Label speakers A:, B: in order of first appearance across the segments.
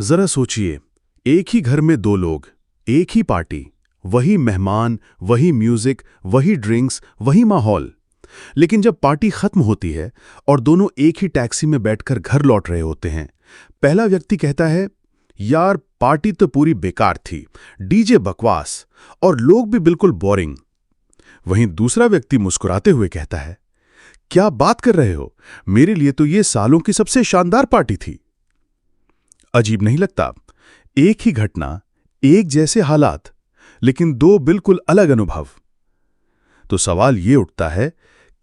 A: जरा सोचिए, एक ही घर में दो लोग, एक ही पार्टी, वही मेहमान, वही म्यूजिक, वही ड्रिंक्स, वही माहौल। लेकिन जब पार्टी खत्म होती है और दोनों एक ही टैक्सी में बैठकर घर लौट रहे होते हैं, पहला व्यक्ति कहता है, यार पार्टी तो पूरी बेकार थी, डीजे बकवास और लोग भी बिल्कुल बोरिंग। वहीं दूसरा व्यक्ति मुस्कुराते हुए कहता है, क्या बात कर रहे हो, मेरे लिए तो ये सालों की सबसे शानदार पार्टी थी। अजीब नहीं लगता? एक ही घटना, एक जैसे हालात, लेकिन दो बिल्कुल अलग अनुभव। तो सवाल ये उठता है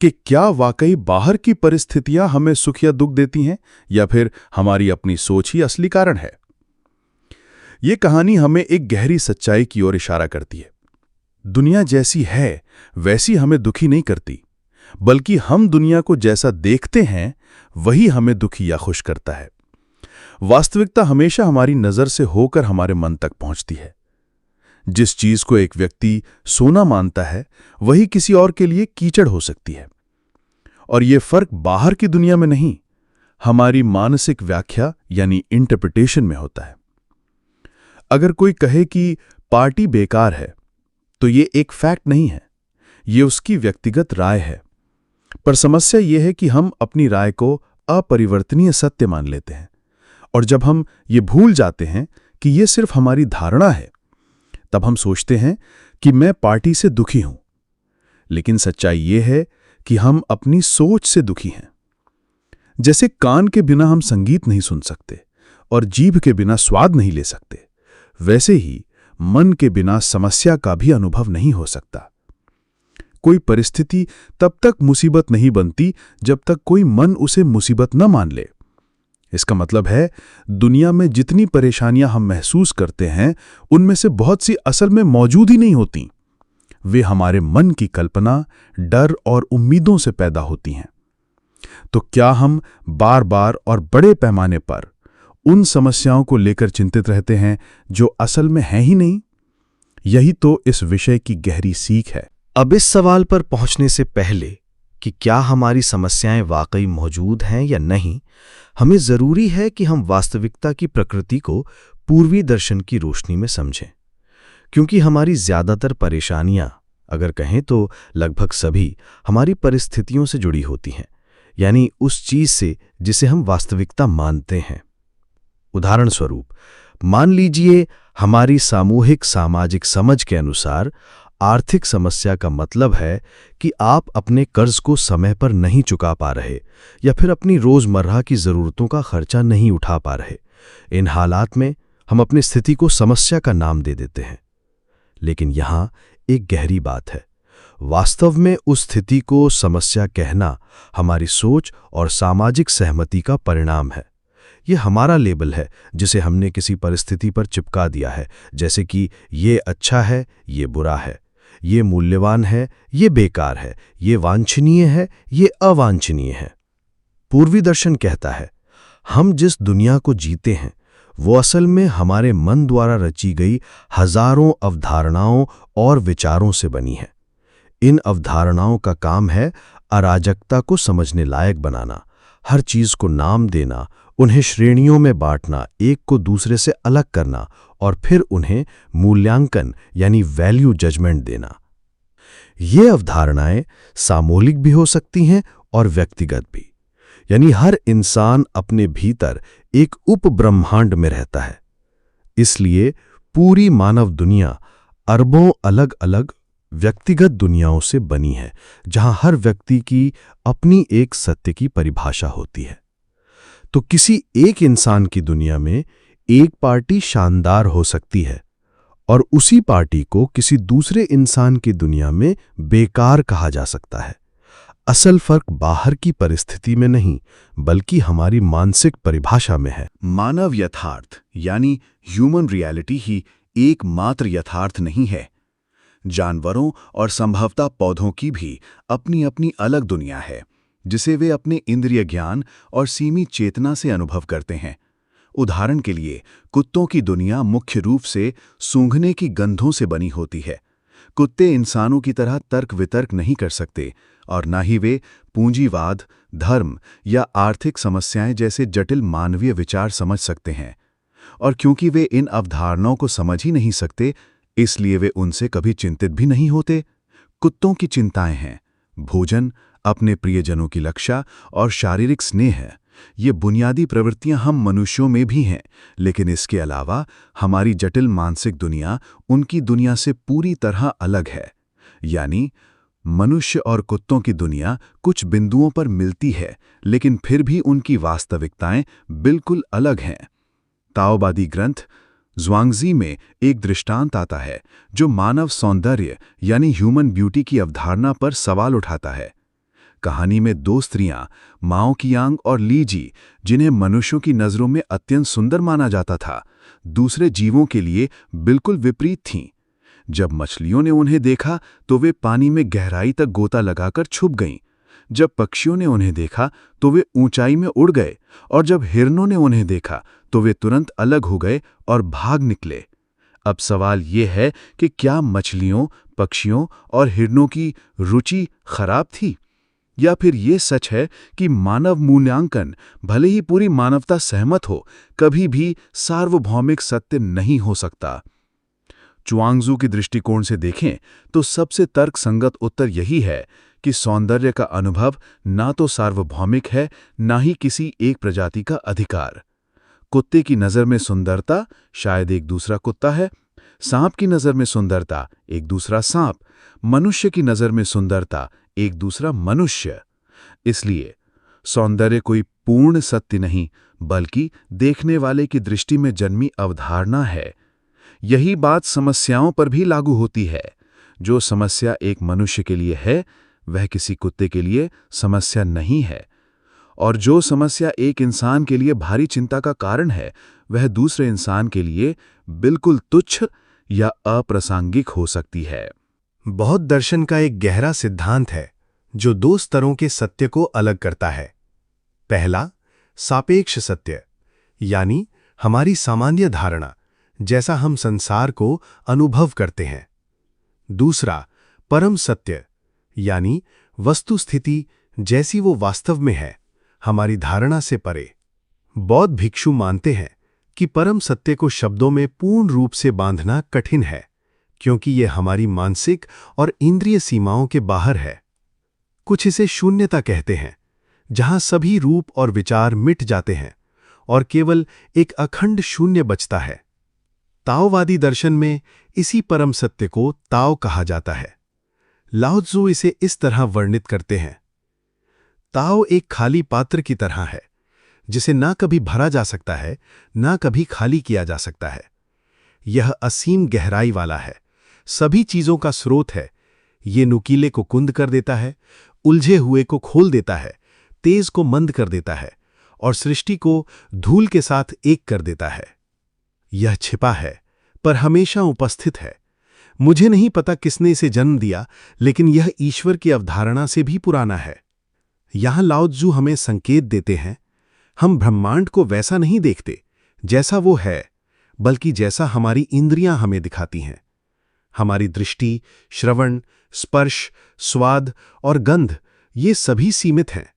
A: कि क्या वाकई बाहर की परिस्थितियां हमें सुख या दुख देती हैं, या फिर हमारी अपनी सोच ही असली कारण है? ये कहानी हमें एक गहरी सच्चाई की ओर इशारा करती है। दुनिया जैसी है वैसी हमें दुखी नहीं करती, बल्कि हम दुनिया को जैसा देखते हैं वही हमें दुखी या खुश करता है। वास्तविकता हमेशा हमारी नजर से होकर हमारे मन तक पहुंचती है। जिस चीज को एक व्यक्ति सोना मानता है, वही किसी और के लिए कीचड़ हो सकती है। और ये फर्क बाहर की दुनिया में नहीं, हमारी मानसिक व्याख्या यानी इंटरप्रिटेशन में होता है। अगर कोई कहे कि पार्टी बेकार है, तो ये एक फैक्ट नहीं है, ये उसकी व्यक्तिगत राय है। पर समस्या यह है कि हम अपनी राय को अपरिवर्तनीय सत्य मान लेते हैं, और जब हम ये भूल जाते हैं कि ये सिर्फ हमारी धारणा है, तब हम सोचते हैं कि मैं पार्टी से दुखी हूं। लेकिन सच्चाई ये है कि हम अपनी सोच से दुखी हैं। जैसे कान के बिना हम संगीत नहीं सुन सकते और जीभ के बिना स्वाद नहीं ले सकते, वैसे ही मन के बिना समस्या का भी अनुभव नहीं हो सकता। कोई परिस्थिति तब तक मुसीबत नहीं बनती जब तक कोई मन उसे मुसीबत न मान ले। इसका मतलब है, दुनिया में जितनी परेशानियां हम महसूस करते हैं, उनमें से बहुत सी असल में मौजूद ही नहीं होती। वे हमारे मन की कल्पना, डर और उम्मीदों से पैदा होती हैं। तो क्या हम बार बार और बड़े पैमाने पर उन समस्याओं को लेकर चिंतित रहते हैं जो असल में हैं ही नहीं? यही तो इस विषय की गहरी सीख है।
B: अब इस सवाल पर पहुंचने से पहले कि क्या हमारी समस्याएं वाकई मौजूद हैं या नहीं, हमें जरूरी है कि हम वास्तविकता की प्रकृति को पूर्वी दर्शन की रोशनी में समझें। क्योंकि हमारी ज्यादातर परेशानियां, अगर कहें तो लगभग सभी, हमारी परिस्थितियों से जुड़ी होती हैं, यानी उस चीज से जिसे हम वास्तविकता मानते हैं। उदाहरण स्वरूप, मान लीजिए हमारी सामूहिक सामाजिक समझ के अनुसार आर्थिक समस्या का मतलब है कि आप अपने कर्ज को समय पर नहीं चुका पा रहे या फिर अपनी रोजमर्रा की जरूरतों का खर्चा नहीं उठा पा रहे। इन हालात में हम अपनी स्थिति को समस्या का नाम दे देते हैं। लेकिन यहां एक गहरी बात है। वास्तव में उस स्थिति को समस्या कहना हमारी सोच और सामाजिक सहमति का परिणाम है। यह हमारा लेबल है जिसे हमने किसी परिस्थिति पर चिपका दिया है, जैसे कि ये अच्छा है, ये बुरा है, ये मूल्यवान है, ये बेकार है, ये वांछनीय है, ये अवांछनीय है। पूर्वी दर्शन कहता है, हम जिस दुनिया को जीते हैं वो असल में हमारे मन द्वारा रची गई हजारों अवधारणाओं और विचारों से बनी है। इन अवधारणाओं का काम है अराजकता को समझने लायक बनाना, हर चीज को नाम देना, उन्हें श्रेणियों में बांटना, एक को दूसरे से अलग करना और फिर उन्हें मूल्यांकन यानी वैल्यू जजमेंट देना। ये अवधारणाएं सामूहिक भी हो सकती हैं और व्यक्तिगत भी, यानी हर इंसान अपने भीतर एक उपब्रह्मांड में रहता है। इसलिए पूरी मानव दुनिया अरबों अलग अलग व्यक्तिगत दुनियाओं से बनी है, जहां हर व्यक्ति की अपनी एक सत्य की परिभाषा होती है। तो किसी एक इंसान की दुनिया में एक पार्टी शानदार हो सकती है और उसी पार्टी को किसी दूसरे इंसान की दुनिया में बेकार कहा जा सकता है। असल फर्क बाहर की परिस्थिति में नहीं, बल्कि हमारी मानसिक परिभाषा में है।
A: मानव यथार्थ यानी ह्यूमन रियलिटी ही एकमात्र यथार्थ नहीं है। जानवरों और संभवतः पौधों की भी अपनी अपनी अलग दुनिया है, जिसे वे अपने इंद्रिय ज्ञान और सीमित चेतना से अनुभव करते हैं। उदाहरण के लिए, कुत्तों की दुनिया मुख्य रूप से सूंघने की गंधों से बनी होती है। कुत्ते इंसानों की तरह तर्क वितर्क नहीं कर सकते और न ही वे पूंजीवाद, धर्म या आर्थिक समस्याएं जैसे जटिल मानवीय विचार समझ सकते हैं। और क्योंकि वे इन अवधारणाओं को समझ ही नहीं सकते, इसलिए वे उनसे कभी चिंतित भी नहीं होते। कुत्तों की चिंताएं हैं भोजन, अपने प्रियजनों की रक्षा और शारीरिक स्नेह है। ये बुनियादी प्रवृत्तियां हम मनुष्यों में भी हैं, लेकिन इसके अलावा हमारी जटिल मानसिक दुनिया उनकी दुनिया से पूरी तरह अलग है। यानी मनुष्य और कुत्तों की दुनिया कुछ बिंदुओं पर मिलती है, लेकिन फिर भी उनकी वास्तविकताएं बिल्कुल अलग हैं। ताओवादी ग्रंथ ज़ुआंगज़ी में एक दृष्टांत आता है जो मानव सौंदर्य यानी ह्यूमन ब्यूटी की अवधारणा पर सवाल उठाता है। कहानी में दो स्त्रियां माओ कियांग और लीजी, जिन्हें मनुष्यों की नज़रों में अत्यंत सुंदर माना जाता था, दूसरे जीवों के लिए बिल्कुल विपरीत थीं। जब मछलियों ने उन्हें देखा तो वे पानी में गहराई तक गोता लगाकर छुप गईं। जब पक्षियों ने उन्हें देखा तो वे ऊंचाई में उड़ गए, और जब हिरणों ने उन्हें देखा तो वे तुरंत अलग हो गए और भाग निकले। अब सवाल ये है कि क्या मछलियों, पक्षियों और हिरणों की रुचि खराब थी, या फिर ये सच है कि मानव मूल्यांकन, भले ही पूरी मानवता सहमत हो, कभी भी सार्वभौमिक सत्य नहीं हो सकता। च्युआंगज़ू के दृष्टिकोण से देखें तो सबसे तर्कसंगत उत्तर यही है कि सौंदर्य का अनुभव ना तो सार्वभौमिक है, ना ही किसी एक प्रजाति का अधिकार। कुत्ते की नज़र में सुंदरता शायद एक दूसरा कुत्ता है, सांप की नज़र में सुंदरता एक दूसरा सांप, मनुष्य की नज़र में सुंदरता एक दूसरा मनुष्य। इसलिए सौंदर्य कोई पूर्ण सत्य नहीं, बल्कि देखने वाले की दृष्टि में जन्मी अवधारणा है। यही बात समस्याओं पर भी लागू होती है। जो समस्या एक मनुष्य के लिए है, वह किसी कुत्ते के लिए समस्या नहीं है, और जो समस्या एक इंसान के लिए भारी चिंता का कारण है, वह दूसरे इंसान के लिए बिल्कुल तुच्छ या अप्रासंगिक हो सकती है।
B: बौद्ध दर्शन का एक गहरा सिद्धांत है जो दो स्तरों के सत्य को अलग करता है। पहला, सापेक्ष सत्य, यानी हमारी सामान्य धारणा, जैसा हम संसार को अनुभव करते हैं। दूसरा, परम सत्य, यानी वस्तु स्थिति जैसी वो वास्तव में है, हमारी धारणा से परे। बौद्ध भिक्षु मानते हैं कि परम सत्य को शब्दों में पूर्ण रूप से बांधना कठिन है, क्योंकि ये हमारी मानसिक और इंद्रिय सीमाओं के बाहर है। कुछ इसे शून्यता कहते हैं, जहां सभी रूप और विचार मिट जाते हैं और केवल एक अखंड शून्य बचता है। ताओवादी दर्शन में इसी परम सत्य को ताओ कहा जाता है। लाओ त्ज़ू इसे इस तरह वर्णित करते हैं, ताओ एक खाली पात्र की तरह है, जिसे ना कभी भरा जा सकता है, ना कभी खाली किया जा सकता है। यह असीम गहराई वाला है, सभी चीजों का स्रोत है। ये नुकीले को कुंद कर देता है, उलझे हुए को खोल देता है, तेज को मंद कर देता है, और सृष्टि को धूल के साथ एक कर देता है। यह छिपा है, पर हमेशा उपस्थित है। मुझे नहीं पता किसने इसे जन्म दिया, लेकिन यह ईश्वर की अवधारणा से भी पुराना है। यहां लाओ त्ज़ू हमें संकेत देते हैं, हम ब्रह्मांड को वैसा नहीं देखते जैसा वो है, बल्कि जैसा हमारी इंद्रियां हमें दिखाती हैं। हमारी दृष्टि, श्रवण, स्पर्श, स्वाद और गंध, ये सभी सीमित हैं,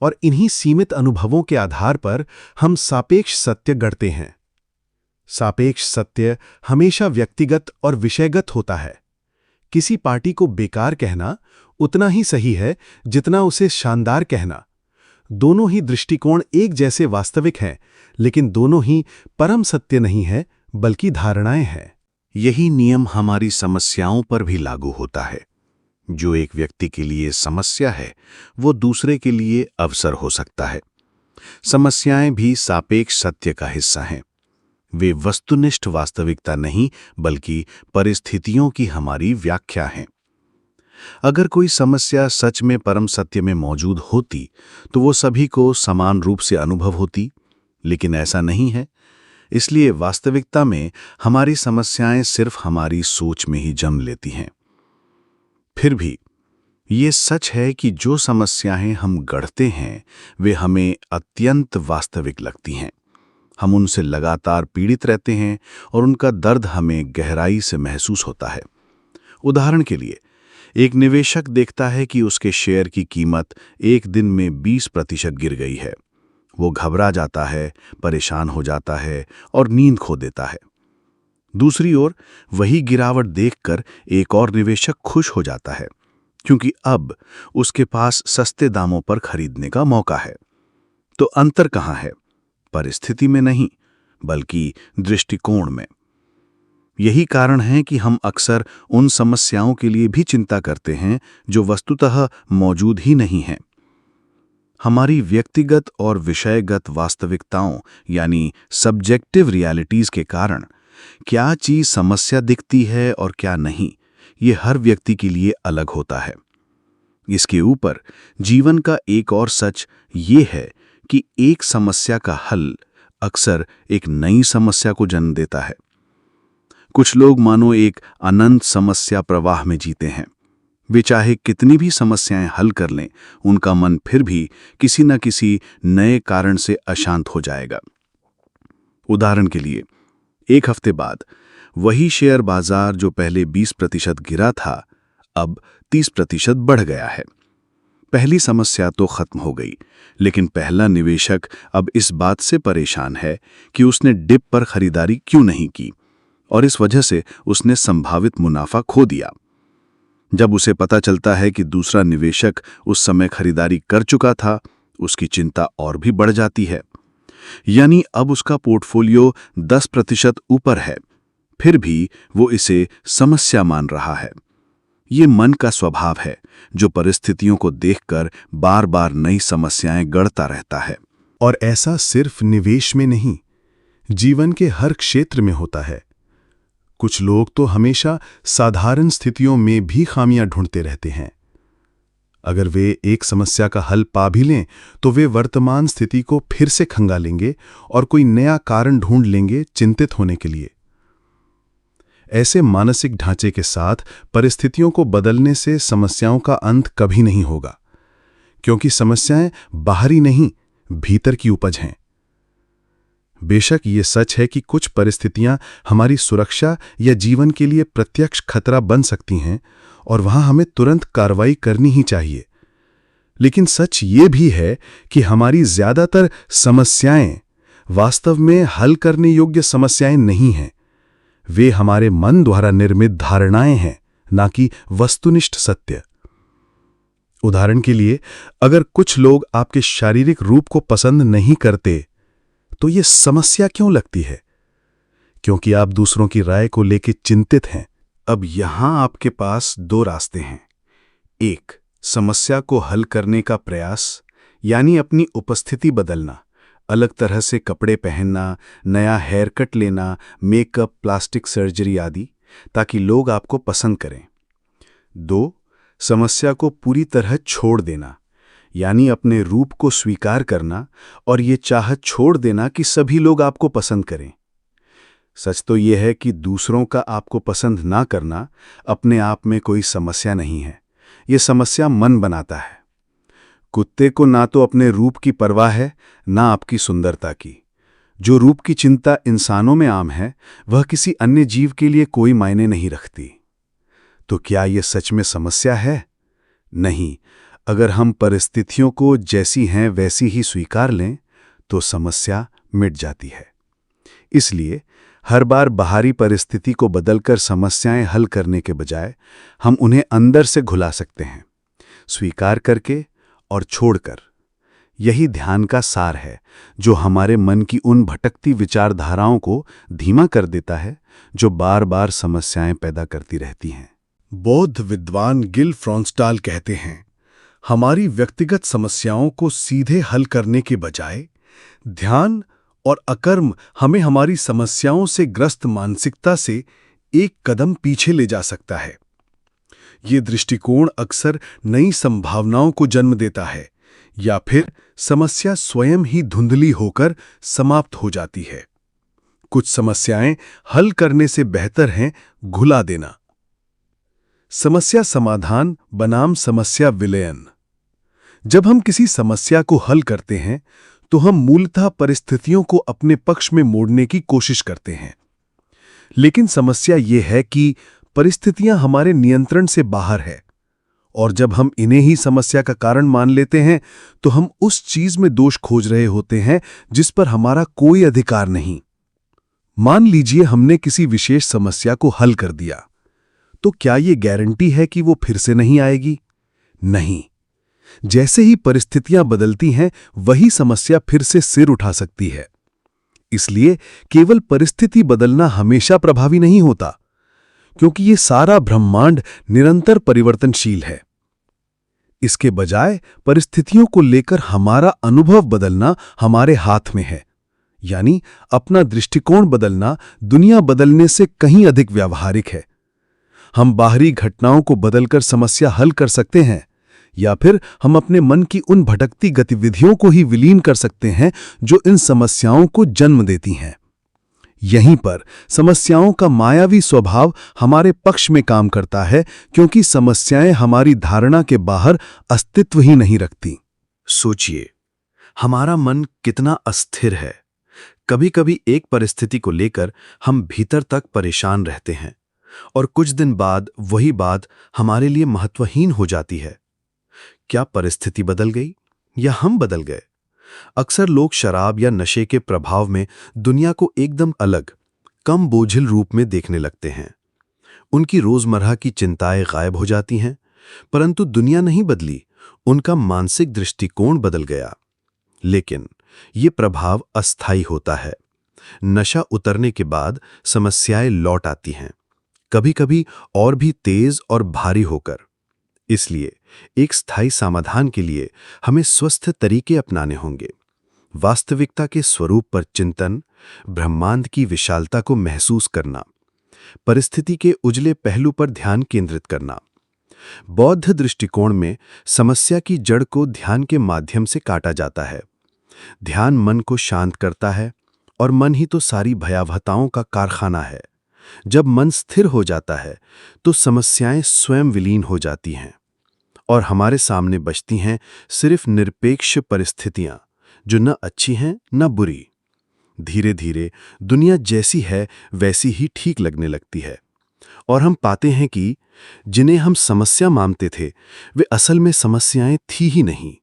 B: और इन्हीं सीमित अनुभवों के आधार पर हम सापेक्ष सत्य गढ़ते हैं। सापेक्ष सत्य हमेशा व्यक्तिगत और विषयगत होता है। किसी पार्टी को बेकार कहना उतना ही सही है जितना उसे शानदार कहना। दोनों ही दृष्टिकोण एक जैसे वास्तविक हैं, लेकिन दोनों ही परम सत्य नहीं है, बल्कि धारणाएं हैं।
A: यही नियम हमारी समस्याओं पर भी लागू होता है। जो एक व्यक्ति के लिए समस्या है, वो दूसरे के लिए अवसर हो सकता है। समस्याएं भी सापेक्ष सत्य का हिस्सा हैं। वे वस्तुनिष्ठ वास्तविकता नहीं, बल्कि परिस्थितियों की हमारी व्याख्या हैं। अगर कोई समस्या सच में परम सत्य में मौजूद होती, तो वो सभी को समान रूप से अनुभव होती, लेकिन ऐसा नहीं है। इसलिए वास्तविकता में हमारी समस्याएं सिर्फ हमारी सोच में ही जन्म लेती हैं। फिर भी ये सच है कि जो समस्याएं हम गढ़ते हैं, वे हमें अत्यंत वास्तविक लगती हैं। हम उनसे लगातार पीड़ित रहते हैं और उनका दर्द हमें गहराई से महसूस होता है। उदाहरण के लिए, एक निवेशक देखता है कि उसके शेयर की कीमत एक दिन में 20% गिर गई है। वो घबरा जाता है, परेशान हो जाता है और नींद खो देता है। दूसरी ओर वही गिरावट देखकर एक और निवेशक खुश हो जाता है, क्योंकि अब उसके पास सस्ते दामों पर खरीदने का मौका है। तो अंतर कहाँ है? परिस्थिति में नहीं, बल्कि दृष्टिकोण में। यही कारण है कि हम अक्सर उन समस्याओं के लिए भी चिंता करते हैं जो वस्तुतः मौजूद ही नहीं हैं। हमारी व्यक्तिगत और विषयगत वास्तविकताओं यानी सब्जेक्टिव रियलिटीज के कारण क्या चीज समस्या दिखती है और क्या नहीं, ये हर व्यक्ति के लिए अलग होता है। इसके ऊपर जीवन का एक और सच ये है कि एक समस्या का हल अक्सर एक नई समस्या को जन्म देता है। कुछ लोग मानो एक अनंत समस्या प्रवाह में जीते हैं। वे चाहे कितनी भी समस्याएं हल कर लें, उनका मन फिर भी किसी न किसी नए कारण से अशांत हो जाएगा। उदाहरण के लिए, एक हफ्ते बाद वही शेयर बाजार जो पहले 20% गिरा था, अब 30% बढ़ गया है। पहली समस्या तो खत्म हो गई, लेकिन पहला निवेशक अब इस बात से परेशान है कि उसने डिप पर खरीदारी क्यों नहीं की, और इस वजह से उसने संभावित मुनाफा खो दिया। जब उसे पता चलता है कि दूसरा निवेशक उस समय खरीदारी कर चुका था, उसकी चिंता और भी बढ़ जाती है। यानी अब उसका पोर्टफोलियो 10% ऊपर है, फिर भी वो इसे समस्या मान रहा है। ये मन का स्वभाव है जो परिस्थितियों को देखकर बार बार नई समस्याएं गढ़ता रहता है।
B: और ऐसा सिर्फ निवेश में नहीं, जीवन के हर क्षेत्र में होता है। कुछ लोग तो हमेशा साधारण स्थितियों में भी खामियां ढूंढते रहते हैं। अगर वे एक समस्या का हल पा भी लें तो वे वर्तमान स्थिति को फिर से खंगालेंगे और कोई नया कारण ढूंढ लेंगे चिंतित होने के लिए। ऐसे मानसिक ढांचे के साथ परिस्थितियों को बदलने से समस्याओं का अंत कभी नहीं होगा, क्योंकि समस्याएं बाहरी नहीं, भीतर की उपज हैं। बेशक ये सच है कि कुछ परिस्थितियां हमारी सुरक्षा या जीवन के लिए प्रत्यक्ष खतरा बन सकती हैं और वहां हमें तुरंत कार्रवाई करनी ही चाहिए। लेकिन सच ये भी है कि हमारी ज्यादातर समस्याएं वास्तव में हल करने योग्य समस्याएं नहीं हैं। वे हमारे मन द्वारा निर्मित धारणाएं हैं, ना कि वस्तुनिष्ठ सत्य। उदाहरण के लिए, अगर कुछ लोग आपके शारीरिक रूप को पसंद नहीं करते, तो ये समस्या क्यों लगती है? क्योंकि आप दूसरों की राय को लेकर चिंतित हैं।
A: अब यहां आपके पास दो रास्ते हैं। एक, समस्या को हल करने का प्रयास, यानी अपनी उपस्थिति बदलना, अलग तरह से कपड़े पहनना, नया हेयर कट लेना, मेकअप, प्लास्टिक सर्जरी आदि, ताकि लोग आपको पसंद करें। दो, समस्या को पूरी तरह छोड़ देना, यानी अपने रूप को स्वीकार करना और ये चाहत छोड़ देना कि सभी लोग आपको पसंद करें। सच तो यह है कि दूसरों का आपको पसंद ना करना अपने आप में कोई समस्या नहीं है। ये समस्या मन बनाता है। कुत्ते को ना तो अपने रूप की परवाह है, ना आपकी सुंदरता की। जो रूप की चिंता इंसानों में आम है, वह किसी अन्य जीव के लिए कोई मायने नहीं रखती। तो क्या यह सच में समस्या है? नहीं। अगर हम परिस्थितियों को जैसी हैं वैसी ही स्वीकार लें, तो समस्या मिट जाती है। इसलिए हर बार बाहरी परिस्थिति को बदलकर समस्याएं हल करने के बजाय हम उन्हें अंदर से घुला सकते हैं, स्वीकार करके और छोड़कर। यही ध्यान का सार है, जो हमारे मन की उन भटकती विचारधाराओं को धीमा कर देता है जो बार बार समस्याएं पैदा करती रहती हैं।
B: बौद्ध विद्वान गिल फ्रॉन्स्टाल कहते हैं, हमारी व्यक्तिगत समस्याओं को सीधे हल करने के बजाय ध्यान और अकर्म हमें हमारी समस्याओं से ग्रस्त मानसिकता से एक कदम पीछे ले जा सकता है। ये दृष्टिकोण अक्सर नई संभावनाओं को जन्म देता है, या फिर समस्या स्वयं ही धुंधली होकर समाप्त हो जाती है। कुछ समस्याएं हल करने से बेहतर हैं घुला देना। समस्या समाधान बनाम समस्या विलयन। जब हम किसी समस्या को हल करते हैं, तो हम मूलतः परिस्थितियों को अपने पक्ष में मोड़ने की कोशिश करते हैं। लेकिन समस्या ये है कि परिस्थितियां हमारे नियंत्रण से बाहर है
A: और जब हम इन्हें ही समस्या का कारण मान लेते हैं तो हम उस चीज में दोष खोज रहे होते हैं जिस पर हमारा कोई अधिकार नहीं। मान लीजिए हमने किसी विशेष समस्या को हल कर दिया, तो क्या ये गारंटी है कि वो फिर से नहीं आएगी? नहीं। जैसे ही परिस्थितियां बदलती हैं, वही समस्या फिर से सिर उठा सकती है। इसलिए केवल परिस्थिति बदलना हमेशा प्रभावी नहीं होता, क्योंकि ये सारा ब्रह्मांड निरंतर परिवर्तनशील है। इसके बजाय परिस्थितियों को लेकर हमारा अनुभव बदलना हमारे हाथ में है। यानी अपना दृष्टिकोण बदलना दुनिया बदलने से कहीं अधिक व्यावहारिक है। हम बाहरी घटनाओं को बदलकर समस्या हल कर सकते हैं, या फिर हम अपने मन की उन भटकती गतिविधियों को ही विलीन कर सकते हैं जो इन समस्याओं को जन्म देती हैं। यहीं पर समस्याओं का मायावी स्वभाव हमारे पक्ष में काम करता है, क्योंकि समस्याएं हमारी धारणा के बाहर अस्तित्व ही नहीं रखती। सोचिए, हमारा मन कितना अस्थिर है। कभी कभी एक परिस्थिति को लेकर हम भीतर तक परेशान रहते हैं और कुछ दिन बाद वही बात हमारे लिए महत्वहीन हो जाती है। क्या परिस्थिति बदल गई या हम बदल गए? अक्सर लोग शराब या नशे के प्रभाव में दुनिया को एकदम अलग, कम बोझिल रूप में देखने लगते हैं। उनकी रोजमर्रा की चिंताएं गायब हो जाती हैं, परंतु दुनिया नहीं बदली, उनका मानसिक दृष्टिकोण बदल गया। लेकिन ये प्रभाव अस्थायी होता है। नशा उतरने के बाद समस्याएं लौट आती हैं, कभी-कभी और भी तेज और भारी होकर। इसलिए एक स्थायी समाधान के लिए हमें स्वस्थ तरीके अपनाने होंगे। वास्तविकता के स्वरूप पर चिंतन, ब्रह्मांड की विशालता को महसूस करना, परिस्थिति के उजले पहलू पर ध्यान केंद्रित करना। बौद्ध दृष्टिकोण में समस्या की जड़ को ध्यान के माध्यम से काटा जाता है। ध्यान मन को शांत करता है, और मन ही तो सारी भयावहताओं का कारखाना है। जब मन स्थिर हो जाता है तो समस्याएं स्वयं विलीन हो जाती हैं और हमारे सामने बचती हैं सिर्फ निरपेक्ष परिस्थितियां, जो न अच्छी हैं न बुरी। धीरे धीरे दुनिया जैसी है वैसी ही ठीक लगने लगती है, और हम पाते हैं कि जिन्हें हम समस्या मानते थे वे असल में समस्याएं थी ही नहीं।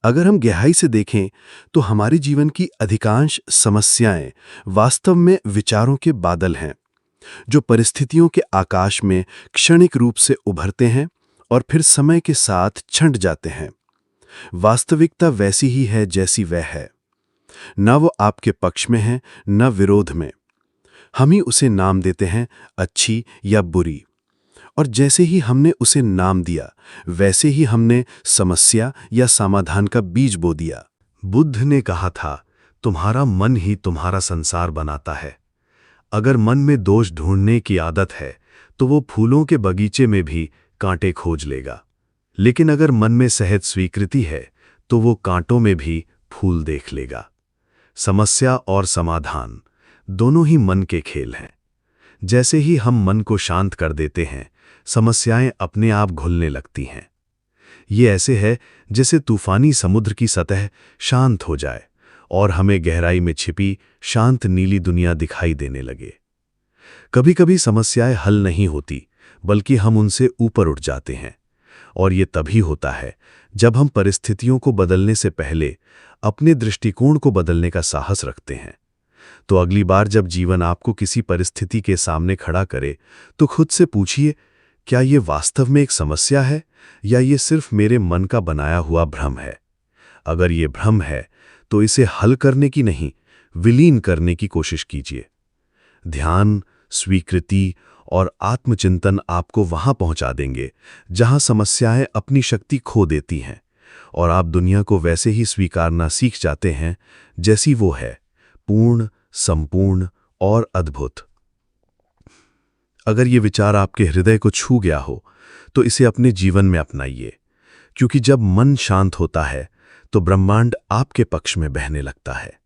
A: अगर हम गहराई से देखें तो हमारे जीवन की अधिकांश समस्याएं वास्तव में विचारों के बादल हैं, जो परिस्थितियों के आकाश में क्षणिक रूप से उभरते हैं और फिर समय के साथ छंट जाते हैं। वास्तविकता वैसी ही है जैसी वह है, न वो आपके पक्ष में है न विरोध में। हम ही उसे नाम देते हैं, अच्छी या बुरी, और जैसे ही हमने उसे नाम दिया वैसे ही हमने समस्या या समाधान का बीज बो दिया। बुद्ध ने कहा था, तुम्हारा मन ही तुम्हारा संसार बनाता है। अगर मन में दोष ढूंढने की आदत है तो वो फूलों के बगीचे में भी कांटे खोज लेगा, लेकिन अगर मन में सहज स्वीकृति है तो वो कांटों में भी फूल देख लेगा। समस्या और समाधान दोनों ही मन के खेल हैं। जैसे ही हम मन को शांत कर देते हैं, समस्याएं अपने आप घुलने लगती हैं। ये ऐसे है जैसे तूफानी समुद्र की सतह शांत हो जाए और हमें गहराई में छिपी शांत नीली दुनिया दिखाई देने लगे। कभी-कभी समस्याएं हल नहीं होती, बल्कि हम उनसे ऊपर उठ जाते हैं, और ये तभी होता है जब हम परिस्थितियों को बदलने से पहले अपने दृष्टिकोण को बदलने का साहस रखते हैं। तो अगली बार जब जीवन आपको किसी परिस्थिति के सामने खड़ा करे तो खुद से पूछिए, क्या ये वास्तव में एक समस्या है या ये सिर्फ मेरे मन का बनाया हुआ भ्रम है? अगर ये भ्रम है तो इसे हल करने की नहीं, विलीन करने की कोशिश कीजिए। ध्यान, स्वीकृति और आत्मचिंतन आपको वहां पहुंचा देंगे जहां समस्याएं अपनी शक्ति खो देती हैं, और आप दुनिया को वैसे ही स्वीकारना सीख जाते हैं जैसी वो है, पूर्ण, संपूर्ण और अद्भुत। अगर ये विचार आपके हृदय को छू गया हो तो इसे अपने जीवन में अपनाइए, क्योंकि जब मन शांत होता है तो ब्रह्मांड आपके पक्ष में बहने लगता है।